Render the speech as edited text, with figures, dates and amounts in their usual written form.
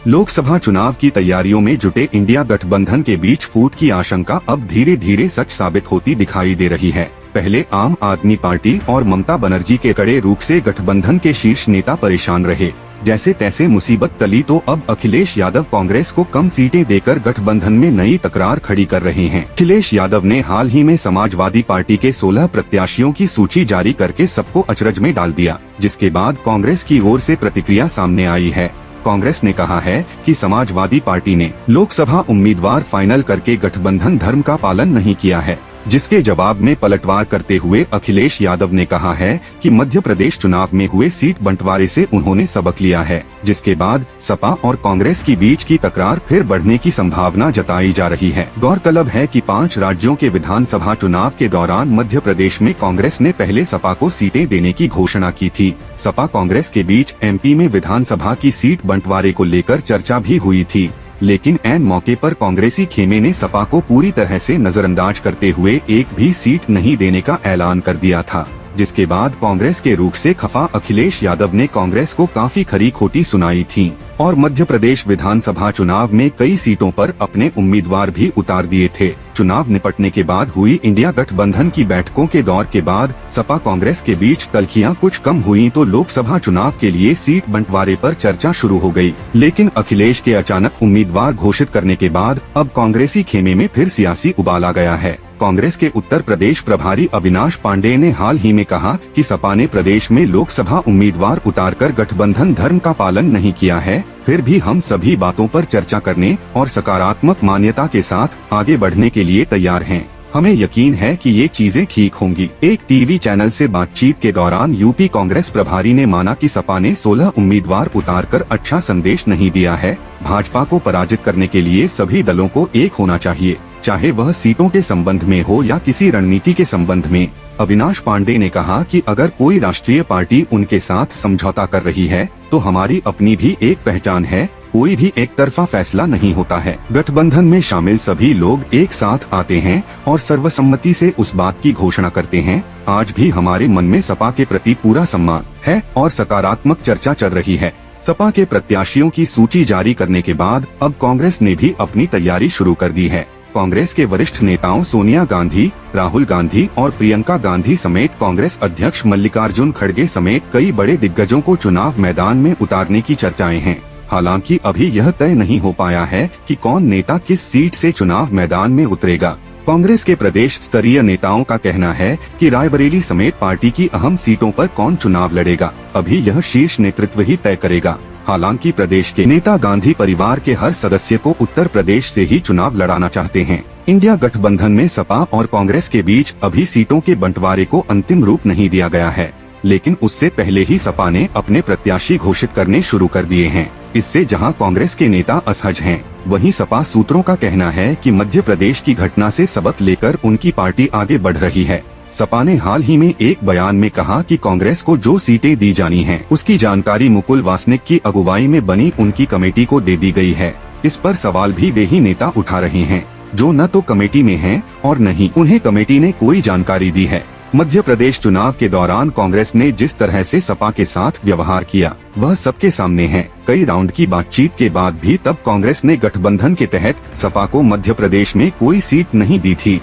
लोकसभा चुनाव की तैयारियों में जुटे इंडिया गठबंधन के बीच फूट की आशंका अब धीरे धीरे सच साबित होती दिखाई दे रही है। पहले आम आदमी पार्टी और ममता बनर्जी के कड़े रुख से गठबंधन के शीर्ष नेता परेशान रहे। जैसे तैसे मुसीबत टली तो अब अखिलेश यादव कांग्रेस को कम सीटें देकर गठबंधन में नई तकरार खड़ी कर रहे हैं। अखिलेश यादव ने हाल ही में समाजवादी पार्टी के 16 प्रत्याशियों की सूची जारी करके सबको अचरज में डाल दिया, जिसके बाद कांग्रेस की ओर से प्रतिक्रिया सामने आई है। कांग्रेस ने कहा है कि समाजवादी पार्टी ने लोकसभा उम्मीदवार फाइनल करके गठबंधन धर्म का पालन नहीं किया है, जिसके जवाब में पलटवार करते हुए अखिलेश यादव ने कहा है कि मध्य प्रदेश चुनाव में हुए सीट बंटवारे से उन्होंने सबक लिया है, जिसके बाद सपा और कांग्रेस के बीच की तकरार फिर बढ़ने की संभावना जताई जा रही है। गौरतलब है कि 5 राज्यों के विधानसभा चुनाव के दौरान मध्य प्रदेश में कांग्रेस ने पहले सपा को सीटें देने की घोषणा की थी। सपा कांग्रेस के बीच एमपी में विधानसभा की सीट बंटवारे को लेकर चर्चा भी हुई थी, लेकिन ऐन मौके पर कांग्रेसी खेमे ने सपा को पूरी तरह से नजरअंदाज करते हुए एक भी सीट नहीं देने का ऐलान कर दिया था, जिसके बाद कांग्रेस के रुख से खफा अखिलेश यादव ने कांग्रेस को काफी खरी खोटी सुनाई थी और मध्य प्रदेश विधानसभा चुनाव में कई सीटों पर अपने उम्मीदवार भी उतार दिए थे। चुनाव निपटने के बाद हुई इंडिया गठबंधन की बैठकों के दौर के बाद सपा कांग्रेस के बीच तल्खियां कुछ कम हुई तो लोकसभा चुनाव के लिए सीट बंटवारे पर चर्चा शुरू हो गई। लेकिन अखिलेश के अचानक उम्मीदवार घोषित करने के बाद अब कांग्रेसी खेमे में फिर सियासी उबाल आ गया है। कांग्रेस के उत्तर प्रदेश प्रभारी अविनाश पांडेय ने हाल ही में कहा कि सपा ने प्रदेश में लोकसभा उम्मीदवार उतारकर गठबंधन धर्म का पालन नहीं किया है, फिर भी हम सभी बातों पर चर्चा करने और सकारात्मक मान्यता के साथ आगे बढ़ने के लिए तैयार हैं। हमें यकीन है कि ये चीजें ठीक होंगी। एक टीवी चैनल से बातचीत के दौरान यूपी कांग्रेस प्रभारी ने माना कि सपा ने 16 उम्मीदवार उतारकर अच्छा संदेश नहीं दिया है। भाजपा को पराजित करने के लिए सभी दलों को एक होना चाहिए, चाहे वह सीटों के संबंध में हो या किसी रणनीति के संबंध में। अविनाश पांडे ने कहा कि अगर कोई राष्ट्रीय पार्टी उनके साथ समझौता कर रही है तो हमारी अपनी भी एक पहचान है, कोई भी एक तरफा फैसला नहीं होता है। गठबंधन में शामिल सभी लोग एक साथ आते हैं और सर्वसम्मति से उस बात की घोषणा करते हैं। आज भी हमारे मन में सपा के प्रति पूरा सम्मान है और सकारात्मक चर्चा चल रही है। सपा के प्रत्याशियों की सूची जारी करने के बाद अब कांग्रेस ने भी अपनी तैयारी शुरू कर दी है। कांग्रेस के वरिष्ठ नेताओं सोनिया गांधी, राहुल गांधी और प्रियंका गांधी समेत कांग्रेस अध्यक्ष मल्लिकार्जुन खड़गे समेत कई बड़े दिग्गजों को चुनाव मैदान में उतारने की चर्चाएं हैं। हालांकि अभी यह तय नहीं हो पाया है कि कौन नेता किस सीट से चुनाव मैदान में उतरेगा। कांग्रेस के प्रदेश स्तरीय नेताओं का कहना है कि रायबरेली समेत पार्टी की अहम सीटों पर कौन चुनाव लड़ेगा, अभी यह शीर्ष नेतृत्व ही तय करेगा। हालांकि प्रदेश के नेता गांधी परिवार के हर सदस्य को उत्तर प्रदेश से ही चुनाव लड़ाना चाहते हैं। इंडिया गठबंधन में सपा और कांग्रेस के बीच अभी सीटों के बंटवारे को अंतिम रूप नहीं दिया गया है, लेकिन उससे पहले ही सपा ने अपने प्रत्याशी घोषित करने शुरू कर दिए हैं। इससे जहां कांग्रेस के नेता असहज हैं, वहीं सपा सूत्रों का कहना है कि मध्य प्रदेश की घटना से सबक लेकर उनकी पार्टी आगे बढ़ रही है। सपा ने हाल ही में एक बयान में कहा कि कांग्रेस को जो सीटें दी जानी हैं, उसकी जानकारी मुकुल वासनिक की अगुवाई में बनी उनकी कमेटी को दे दी गई है। इस पर सवाल भी वे ही नेता उठा रहे हैं जो न तो कमेटी में हैं और न ही उन्हें कमेटी ने कोई जानकारी दी है। मध्य प्रदेश चुनाव के दौरान कांग्रेस ने जिस तरह से सपा के साथ व्यवहार किया वह सबके सामने है। कई राउंड की बातचीत के बाद भी तब कांग्रेस ने गठबंधन के तहत सपा को मध्य प्रदेश में कोई सीट नहीं दी थी।